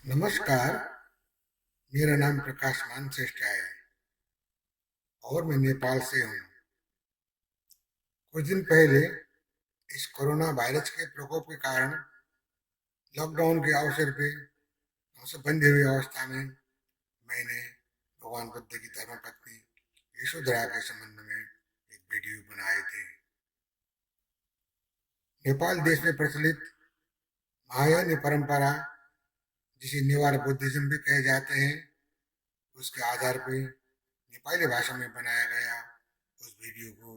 नमस्कार। मेरा नाम प्रकाश मान श्रेष्ठ है और मैं नेपाल से हूँ। कुछ दिन पहले इस कोरोना वायरस के प्रकोप के कारण लॉकडाउन के अवसर पे हमसे बंधी हुई अवस्था में मैंने भगवान बुद्ध की धर्मपत्नी यशोधरा के संबंध में एक वीडियो बनाए थे। नेपाल देश में प्रचलित महायानी परंपरा, जिसे नेवार बुद्धिज्म भी कहे जाते हैं, उसके आधार पर नेपाली भाषा में बनाया गया उस वीडियो को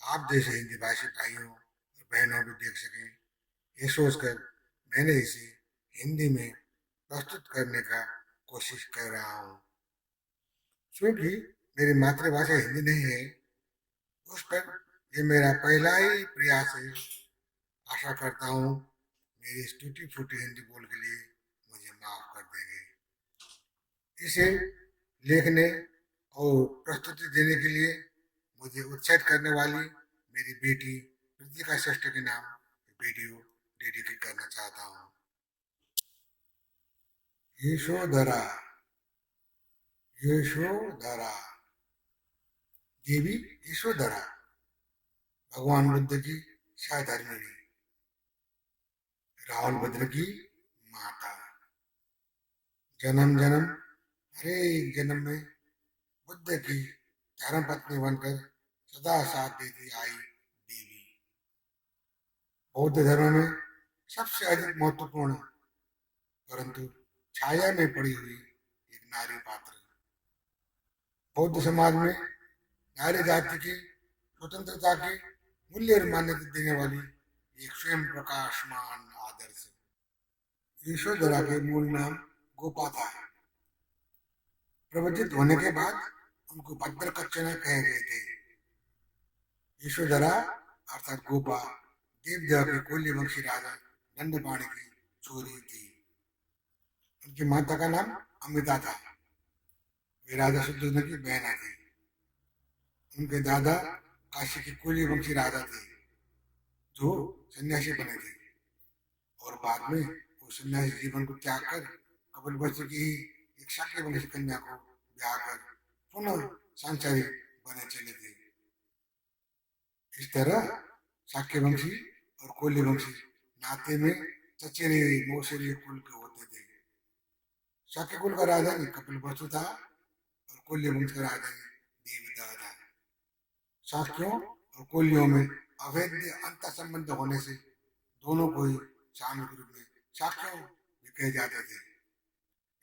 आप जैसे हिंदी भाषी भाइयों और बहनों भी देख सकें, ये सोचकर मैंने इसे हिंदी में प्रस्तुत करने का कोशिश कर रहा हूँ। क्योंकि मेरी मातृभाषा हिंदी नहीं है, उस पर ये मेरा पहला ही प्रयास है। आशा करता हूँ मेरी इस टूटी फूटी हिंदी बोल के लिए मुझे माफ कर देंगे। इसे लिखने और प्रस्तुति देने के लिए मुझे उत्साहित करने वाली मेरी बेटी कृतिका श्रेष्ठ के नाम वीडियो डेडिकेट करना चाहता हूँ। यशोधरा, यशोधरा, देवी यशोधरा भगवान बुद्ध की सहधर्मिणी, राहुल भद्र की माता, जन्म जन्म हर एक जन्म में बुद्ध की धर्म पत्नी बनकर सदा साथ देती आई देवी। बौद्ध धर्म में सबसे अधिक महत्वपूर्ण परंतु छाया में पड़ी हुई एक नारी पात्र। बौद्ध समाज में नारी जाति की स्वतंत्रता के मूल्य और मान्यता देने वाली एक स्वयं प्रकाशमान आदर्श। यशोधरा के मूल नाम गोपा था। प्रवचित होने के बाद उनको भद्र कच्चना कहे गए थे। यशोधरा अर्थात गोपा देवदेव के कोल्य वंशी राजा दंडपाणि की छोरी थी। उनकी माता का नाम अमिता था। वे राजा शुद्धोधन की बहना थी। उनके दादा काशी के कोल्य वंशी राजा थे जो सन्यासी बने थे और बाद में वो सन्यासी जीवन को त्याग कर कपिलवस्तु की एक शाक्य वंशी कन्या को ब्याह कर पुनः सांसारिक बने चले थे। इस तरह शाक्य वंशी और कोल्य वंशी नाते में चचेरे मौसेरे कुल के होते थे। शाक्य कुल का राजा कपिलवस्तु था और कोल्य वंश का राजा देवदा था। शाक्यों और कोल्यों में अवैध अंतर संबंध होने से दोनों को ही सामूहिक रूप में शाक्यों भी कहे जाते थे।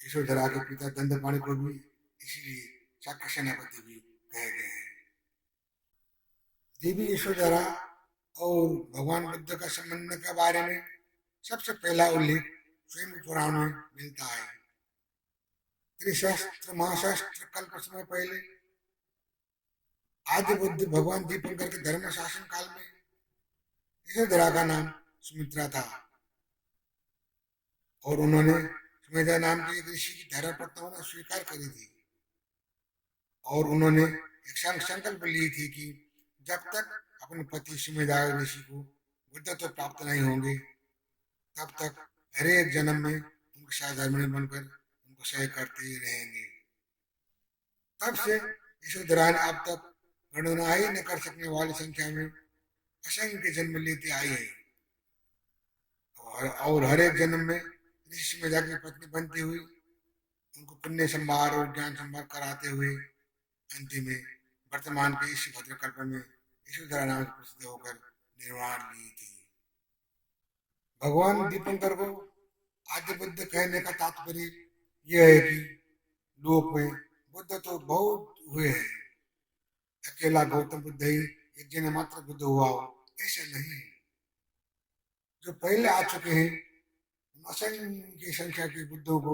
यशोधरा के पिता दंडपाणि को भी इसीलिए शाक्य सेनापति भी कहे गए हैं। देवी यशोधरा और भगवान बुद्ध का संबंध के बारे में सबसे पहला उल्लेख स्वयं पुराण में मिलता है। त्रिशास्त्र महाशास्त्र कल्प समय पहले आदि बुद्ध भगवान दीपंकर के धर्म शासन काल में यशोधरा का नाम सुमित्रा था और उन्होंने सुमेधा नाम के एक ऋषि की धर्म पत्नी होना स्वीकार करी थी और उन्होंने एक संकल्प ली थी कि जब तक अपने पति सुमेधा ऋषि को बुद्धत्व प्राप्त नहीं होंगे तब तक हर एक जन्म में उनके सहधर्मिणी बनकर उनको सह करते ही रहेंगे। तब से यशोधरा ने अब तक गणना ही न कर सकने वाली संख्या में असंख्य जन्म लेते आई है और हर एक जन्म में ऋषि सुमेधा की पत्नी बनती हुई उनको पुण्य संभार और ज्ञान संभार कराते हुए अंतिम में वर्तमान के इस भद्रकल्प में यशोधरा नाम से प्रसिद्ध होकर निर्वाण ली थी। भगवान दीपंकर को आदि बुद्ध कहने का तात्पर्य यह है कि लोक में बुद्ध तो बहुत हुए हैं, अकेला गौतम बुद्ध ही एक जन मात्र बुद्ध हुआ हो ऐसा नहीं है। जो पहले आ चुके हैं असंख्य संख्या के बुद्धों को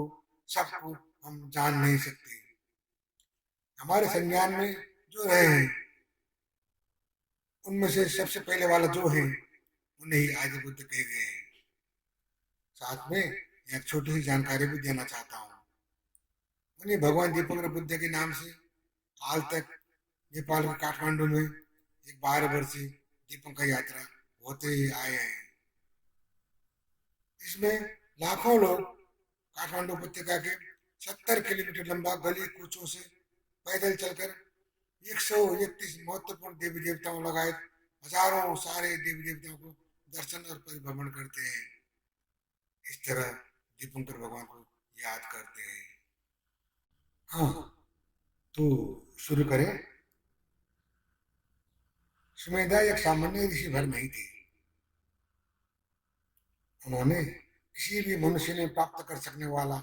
सबको हम जान नहीं सकते। हमारे संज्ञान में जो रहे हैं उनमें से सबसे पहले वाला जो है उन्हें ही आदि बुद्ध कहे गए हैं। साथ में एक छोटी सी जानकारी भी देना चाहता हूँ। उन्हें भगवान दीपंकर बुद्ध के नाम से हाल तक नेपाल के काठमांडू में एक 12 वर्षीय दीपंकर यात्रा होते ही आए हैं। इसमें लाखों लोग काठमांडू उपत्यका के 70 किलोमीटर लंबा गली कूचों से पैदल चलकर 131 महत्वपूर्ण देवी देवताओं लगाए हजारों सारे देवी देवताओं को दर्शन और परिभ्रमण करते हैं। इस तरह दीपंकर भगवान को याद करते हैं। हाँ, तो शुरू करें। सुमेधा एक सामान्य ऋषि भर नहीं थे। उन्होंने किसी भी मनुष्य ने प्राप्त कर सकने वाला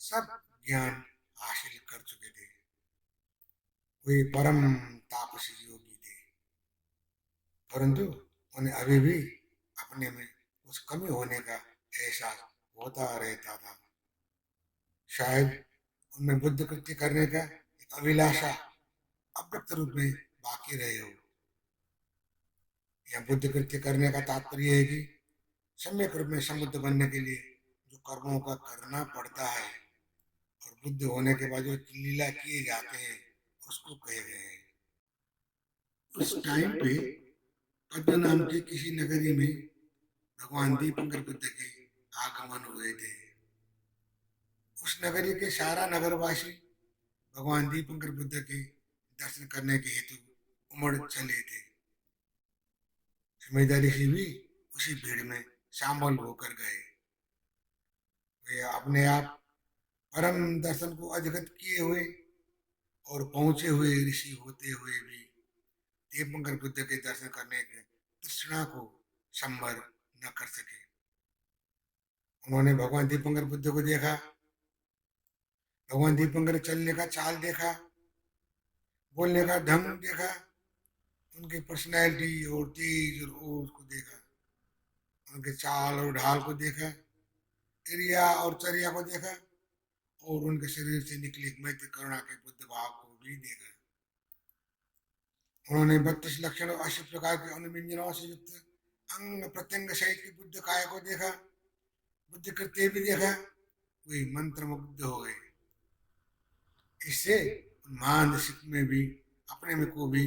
सब ज्ञान हासिल कर चुके थे। वे परम तापसी योगी थे, परंतु उन्हें अभी भी अपने में कुछ कमी होने का एहसास होता रहता था। शायद उनमें बुद्ध कृत्य करने का एक अभिलाषा अव्यक्त रूप में बाकी रहे हो। यह बुद्ध कृत्य करने का तात्पर्य है कि सम्यक रूप में समुद्ध बनने के लिए जो कर्मों का करना पड़ता है और बुद्ध होने के बाद जो लीला किए जाते हैं उसको कहे गए हैं। उस टाइम पे पद्म नाम के किसी नगरी में भगवान दीपंकर बुद्ध के आगमन हुए थे। उस नगरी के सारा नगरवासी भगवान दीपंकर बुद्ध के दर्शन करने के हेतु उमड़ चले थे। सुमेधा ऋषि भी उसी भीड़ में शामिल होकर गए। वे अपने आप परम दर्शन को अधिगत किए हुए और पहुंचे हुए ऋषि होते हुए भी दीपंकर बुद्ध के दर्शन करने के तृष्णा को संवर न कर सके। उन्होंने भगवान दीपंकर बुद्ध को देखा, भगवान दीपंकर चलने का चाल देखा, बोलने का ढंग देखा, उनकी पर्सनैलिटी और तेज और ओज को देखा, उनके चाल और ढाल को देखा, क्रिया और चर्या को देखा और उनके शरीर से निकली मैत्री करुणा के बुद्ध भाव को भी देखा। उन्होंने 32 लक्षण और 80 प्रकार के अनुव्यंजनों से युक्त अंग प्रत्यंग सहित की बुद्ध काय को देखा, बुद्ध कृत्य भी देखा। वे मंत्रमुग्ध हो गए। इससे मानसिक में भी अपने में को भी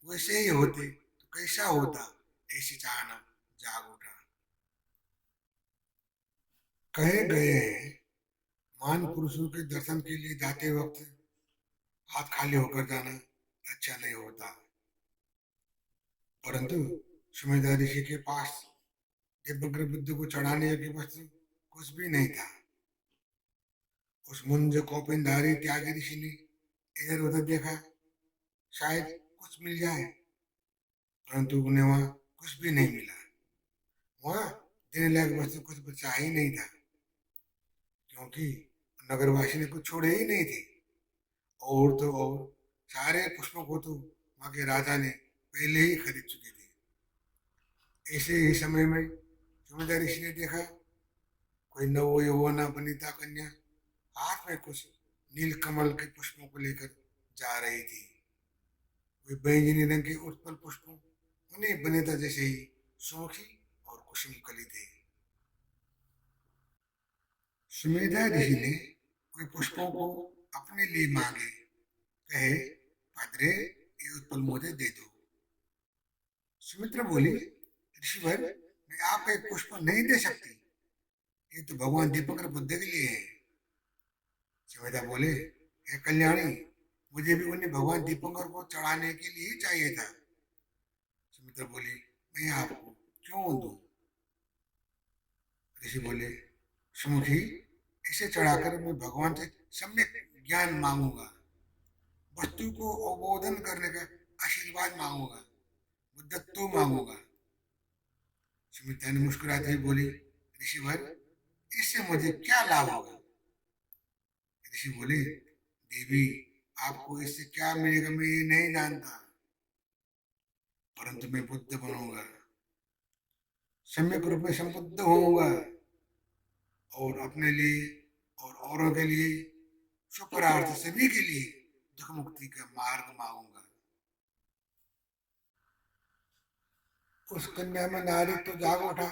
वैसे ही होते तो कैसा होता, ऐसी चाहना जाग उठा। कहे गए हैं, मान पुरुषों के दर्शन के लिए जाते वक्त हाथ खाली होकर जाना अच्छा नहीं होता, परंतु सुमेधा ऋषि के पास दीपंकर बुद्ध को चढ़ाने की वस्तु कुछ भी नहीं था। उस मुंज कौपिनधारी त्यागी ऋषि ने इधर उधर देखा, शायद कुछ मिल जाए, परंतु उन्हें वहां कुछ भी नहीं मिला। वहां देने लायक वस्तु कुछ बचा ही नहीं था, क्योंकि नगरवासी ने कुछ छोड़े ही नहीं थे। और तो और सारे पुष्पों को तो वहां के राजा ने पहले ही खरीद चुके थे। ऐसे ही समय में सुमेधा ऋषि ने देखा, कोई नव यौवना बनिता कन्या हाथ में कुछ नीलकमल के पुष्पों को लेकर जा रही थी। वे बैंगनी रंग के उत्पल पुष्पों उन्हें बनिता जैसे ही सूखी और कुसुम कली थे। सुमेधा ऋषि ने वे पुष्पों को अपने लिए मांगे, कहे, पादरे ये उत्पल मुझे दे दो। सुमित्रा बोली, ऋषिवर, मैं आपको एक पुष्प नहीं दे सकती, ये तो भगवान दीपंकर बुद्ध के लिए है। सुमेधा बोले, हे कल्याणी, मुझे भी उन्हें भगवान दीपंकर को चढ़ाने के लिए ही चाहिए था। सुमित्रा बोली, मैं आपको क्यों दूं? ऋषि बोले, सुमुखी, इसे चढ़ाकर मैं भगवान से सम्यक ज्ञान मांगूंगा, वस्तु को अवबोधन करने का आशीर्वाद मांगूंगा, बुद्धत्व मांगूंगा। सुमित्रा ने मुस्कुराते हुए बोली, ऋषिवर, इससे मुझे क्या लाभ होगा? ऋषि बोले, देवी, आपको इससे क्या मिलेगा मैं ये नहीं जानता, परंतु मैं बुद्ध बनूंगा, सम्यक रूप में संबुद्ध होऊंगा और अपने लिए और औरों के लिए सुपरार्थ सभी के लिए दुख मुक्ति का मार्ग मांगूंगा। उस कन्या में नारी तो जाग उठा,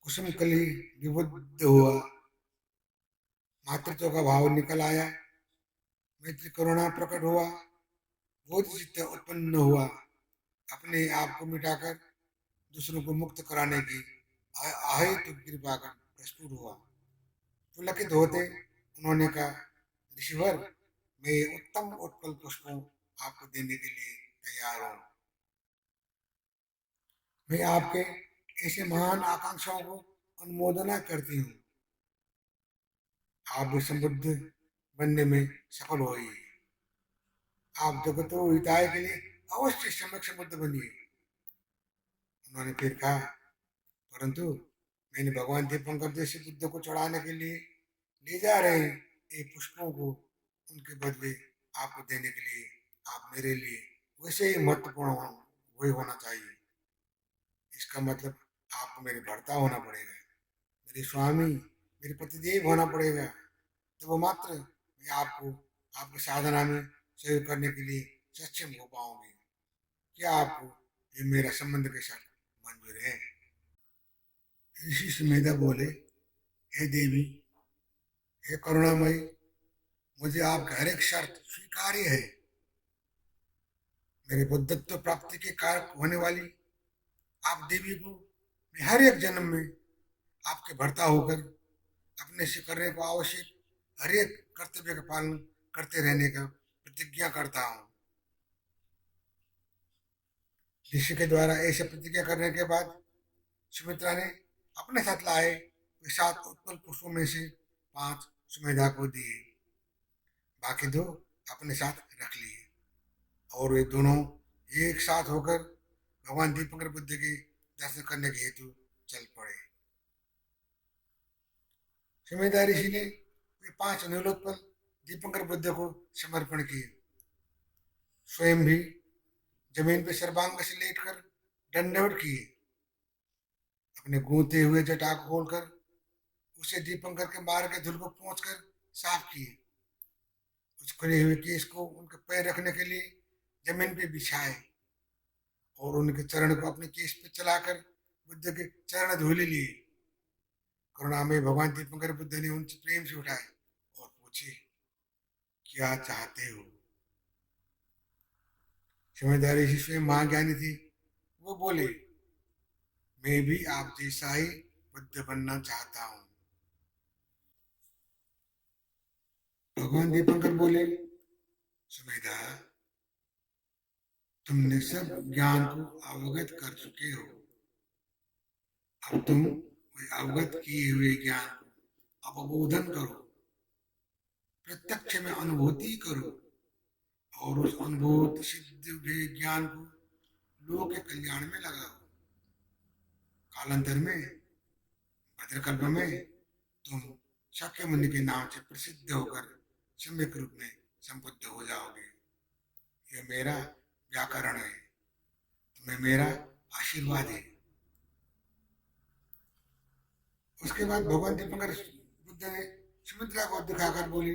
कुसुम कली विबुद्ध हुआ, मातृत्व का भाव निकल आया, मैत्री करुणा प्रकट हुआ, बोध चित्त उत्पन्न हुआ, अपने आप को मिटाकर दूसरों को मुक्त कराने की अहेतुक कृपा का प्रस्फुट हुआ। पुलकित होते उन्होंने कहा, ऋषिवर, मैं ये उत्तम उत्पल पुष्पों आपको देने के लिए तैयार हूँ। मैं आपके ऐसे महान आकांक्षाओं को अनुमोदना करती हूँ। आप भी समृद्ध बनने में सफल होइए। आप जगतो हिताय के लिए अवश्य सम्यक समृद्ध बनिए। उन्होंने फिर कहा, परंतु मैंने भगवान दीपंकर जैसे बुद्ध को चढ़ाने के लिए ले जा रहे ये पुष्पों को उनके बदले आपको देने के लिए आप मेरे लिए वैसे ही महत्वपूर्ण वही होना चाहिए। इसका मतलब आपको मेरे भर्ता होना पड़ेगा, मेरे स्वामी, मेरे पतिदेव होना पड़ेगा। तो वो मात्र मैं आपको आपकी साधना में सहयोग करने के लिए सक्षम हो पाऊंगी। क्या आपको ये मेरा संबंध के साथ मंजूर है? ऋषि सुमेधा बोले, हे देवी, हे करुणामयी, मुझे आपका हर एक शर्त स्वीकार्य है। मेरे बुद्धत्व प्राप्ति के कारक होने वाली आप देवी को मैं हर एक जन्म में आपके भर्ता होकर अपने से करने को आवश्यक हर एक कर्तव्य का पालन करते रहने का प्रतिज्ञा करता हूँ। ऋषि के द्वारा ऐसे प्रतिज्ञा करने के बाद सुमित्रा ने अपने साथ लाए वे 7 उत्पल पुष्पों में से 5 सुमेधा को दिए, बाकी 2 अपने साथ रख लिए और वे दोनों एक साथ होकर भगवान दीपंकर बुद्ध के दर्शन करने के हेतु चल पड़े। सुमेधा ऋषि ने वे 5 नीलोत्पल दीपंकर बुद्ध को समर्पण किए। स्वयं भी जमीन पर सर्वांग से लेटकर दंडवत किए। अपने गूंथे हुए जटा को खोलकर उसे दीपंकर के मार्ग के धूल को पहुंचकर साफ किए। उस खुले हुए केस को उनके पैर रखने के लिए जमीन पे बिछाए और उनके चरण को अपने केस पे चलाकर बुद्ध के चरण धूले लिए। करुणामय भगवान दीपंकर बुद्ध ने उनसे प्रेम से उठाए और पूछे, क्या चाहते हो? समझदारी ऋषि स्वयं महाज्ञानी थी, वो बोले, मैं भी आप जैसा ही बुद्ध बनना चाहता हूँ। भगवान दीपंकर बोले, सुमेधा, तुमने सब ज्ञान को अवगत कर चुके हो। अब तुम अवगत किए हुए ज्ञान को अवबोधन करो, प्रत्यक्ष में अनुभूति करो और उस अनुभूत सिद्ध हुए ज्ञान को लोक के कल्याण में लगाओ। कालांतर में भद्रकल्प में तुम शक्य मुनि के नाम से प्रसिद्ध होकर सम्यक रूप में संबुद्ध हो जाओगे। यह मेरा व्याकरण है, तुम्हें मेरा आशीर्वाद है। उसके बाद भगवान दीपंकर बुद्ध ने सुमित्रा को दिखाकर बोली,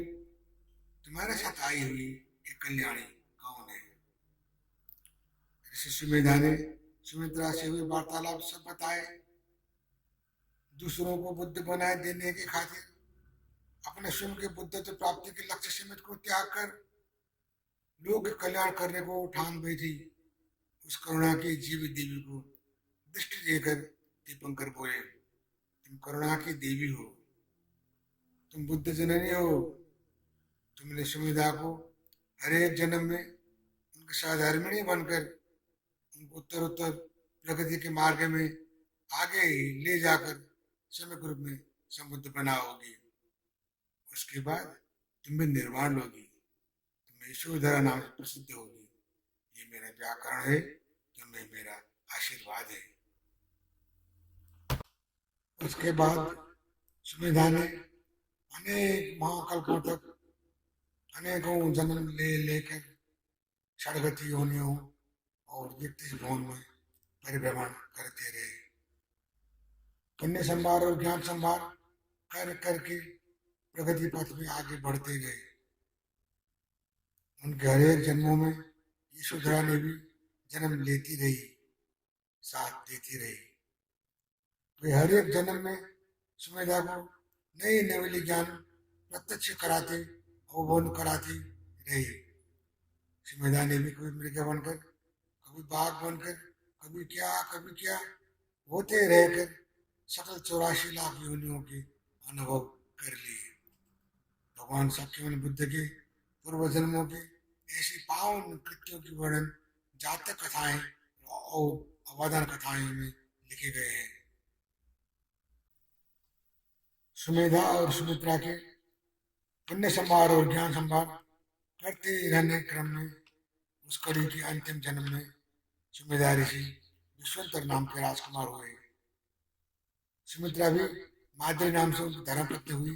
तुम्हारे साथ आई हुई एक कल्याणी कौन है? ऋषि सुमेधा ने सुमित्रा से हुए वार्तालाप सब बताए। दूसरों को बुद्ध बनाए देने के खातिर अपने स्वयं के बुद्धत्व प्राप्ति के लक्ष्य सीमित को त्याग कर लोक कल्याण करने को ठान बैठी। उस करुणा की जीव देवी को दृष्टि देकर दीपंकर बोले, तुम करुणा की देवी हो, तुम बुद्ध जननी हो। तुमने सुमेधा को हर एक जन्म में उनके साधर्मिणी बनकर उनको उत्तर उत्तर प्रगति के मार्ग में आगे ले जाकर समग्र रूप में समुद्र बनाओगी। उसके बाद तुम भी निर्वाण लोगी, तुम यशोधरा नाम से प्रसिद्ध होगी। ये मेरा व्याकरण है, तुम्हें मेरा आशीर्वाद है। उसके बाद सुमेधा ने अनेक महाकल्पों तक अनेकों जन्म ले लेकर षडगति योनियों और 31 भवन में परिभ्रमण करते रहे। पुण्य संभार और ज्ञान संभार कर करके प्रगति पथ में आगे बढ़ते गए। उनके हर एक जन्मों में यशोधरा ने भी जन्म लेती रही, साथ देती रही। वे हर एक जन्म में सुमेधा को नई नवेली ज्ञान प्रत्यक्ष कराते अवबोध कराती रही। सुमेधा ने भी कभी मृग बनकर, कभी बाघ बनकर, कभी क्या होते रहकर सकल 84 लाख योनियों के अनुभव कर लिए। भगवान साक्यवनी बुद्ध के पूर्व जन्मों के ऐसी पावन कृत्यों की वर्णन जातक कथाएं और अवदान कथाएं में लिखे गए हैं। सुमेधा और सुमित्रा के पुण्य संभार और ज्ञान संभार करते रहने क्रम में उस कड़ी के अंतिम जन्म में सुमेधा ऋषि विश्वंतर नाम के राजकुमार हुए। सुमित्रा भी माद्री नाम से उनकी धर्मपत्नी हुई।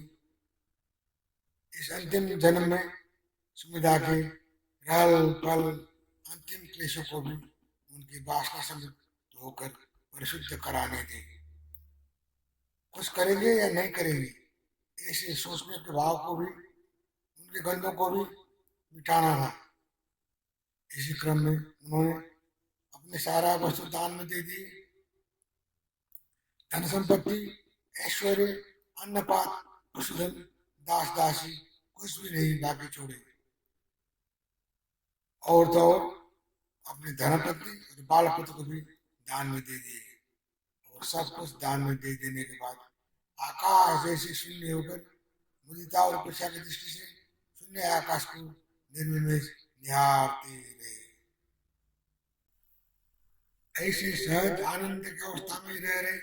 इस अंतिम जन्म में सुमित्रा के रल पल अंतिम क्लेशों को भी उनकी वासना समेत धोकर परिशुद्ध कराने थे। कुछ करेंगे या नहीं करेंगे ऐसे सोचने के भाव को भी, उनके गंधों को भी मिटाना था। इसी क्रम में उन्होंने अपने सारा वस्तु दान में दे दिए। धन संपत्ति, ऐश्वर्य, अन्नपात, पशुधन, दास दासी कुछ भी नहीं बाकी छोड़े। और तो और अपने धर्मपत्नी और बाल पुत्र को भी दान में दे दिए। और सब कुछ दान में दे देने के बाद आकाश जैसे शून्य होकर मुदिता और उपेक्षा की दृष्टि से शून्य आकाश को निर्विमेष निहारते रहे। ऐसे सहज आनंद की अवस्था में रह रहे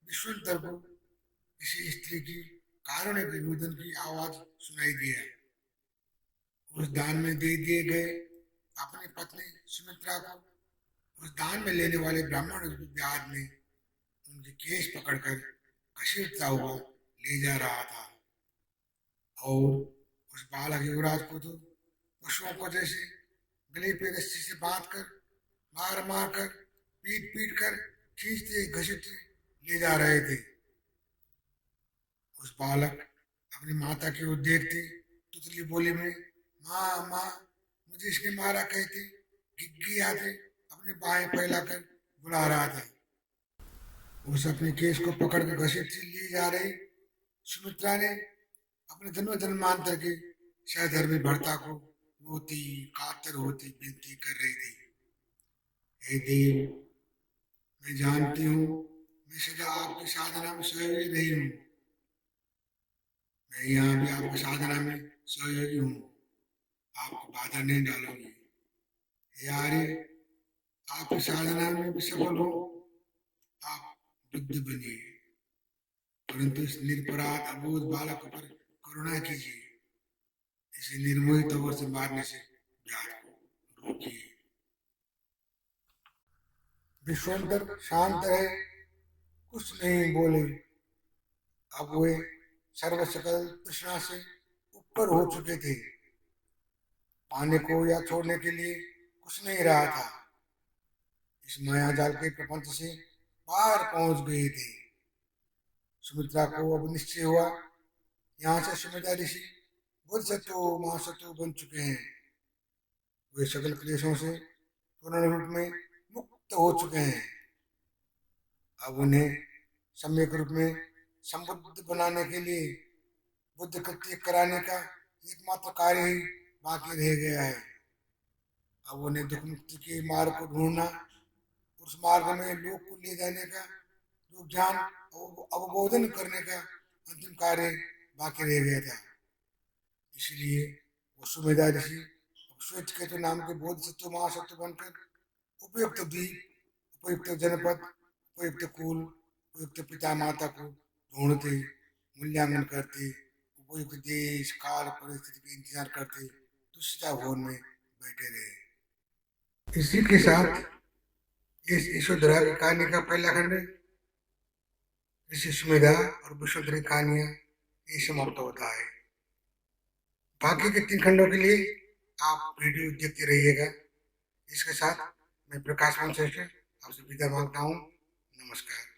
विश्वंतर को किसी स्त्री की कारुण्य के रुदन की आवाज सुनाई दिया। उस दान में दे दिए गए अपनी पत्नी सुमित्रा को उस दान में लेने वाले ब्राह्मण व्याध ने उनके केस पकड़कर घसीटता हुआ ले जा रहा था। और उस बालक युवराज को तो पशुओं को जैसे गले पे रस्सी से बांधकर मार मार कर पीट पीट कर खींचते घसीटते ले जा रहे थे। उस बालक अपनी माता की ओर देखते तुतली बोली में माँ माँ मुझे इसने मारा कहते गिग्गी आते अपनी बाहें फैलाकर बुला रहा था। उस अपने केस को पकड़ कर घसीटते ले जा रही सुमित्रा ने अपने जन्म जन्मांतर के सहधर्मी भर्ता को रोती कातर होती विनती कर रही थी। हे देव, मैं जानती हूँ मैं सदा आपकी साधना में सहयोगी रही हूँ। मैं यहाँ भी आपकी साधना में सहयोगी हूँ, आपको बाधा नहीं डालूंगी। हे आर्य, आपकी साधना में भी सफल हो, आप बुद्ध बनिए, परंतु इस निरपराध अबोध बालक पर करुणा कीजिए। इसे निर्मोही तवर से मारने से व्याध को रोकिए। विश्वंतर शांत रहे, कुछ नहीं बोले। अब वे सर्व सकल तृष्णा से ऊपर हो चुके थे। पाने को या छोड़ने के लिए कुछ नहीं रहा था। इस माया जाल के प्रपंच से पार पहुंच गए थे। सुमित्रा को अब निश्चय हुआ यहाँ से सुमित्रा ऋषि बोधिसत्व महासत्व बन चुके हैं। वे सकल क्लेशों से पूर्ण रूप में मुक्त हो चुके हैं। अब उन्हें सम्यक रूप में संबुद्ध बनाने के लिए बुद्ध कृत्य कराने का एकमात्र कार्य ही बाकी रह गया है। अब उन्हें दुख मुक्ति के मार्ग को ढूंढना, उस मार्ग में लोग को ले जाने का, जो ज्ञान अवबोधन करने का अंतिम कार्य बाकी रह गया था। इसलिए वो सुमेधा ऋषि श्वेत केतु नाम के बोधिसत्व महासत्व बनकर उपयुक्त द्वीप, उपयुक्त जनपद, उपयुक्त कुल, उपयुक्त पिता माता को ढूंढते, मूल्यांकन करते, उपयुक्त देश काल परिस्थिति का इंतजार करते तुष्टा भवन में बैठे रहे। इसी के साथ इस यशोधरा की कहानी का पहला खंड ऋषि सुमेधा और विश्वंतर की कहानियां ये समाप्त होता है। बाकी के 3 खंडों के लिए आप वीडियो देखते रहिएगा। इसके साथ मैं प्रकाश मान आपसे विदा मांगता हूँ। नमस्कार।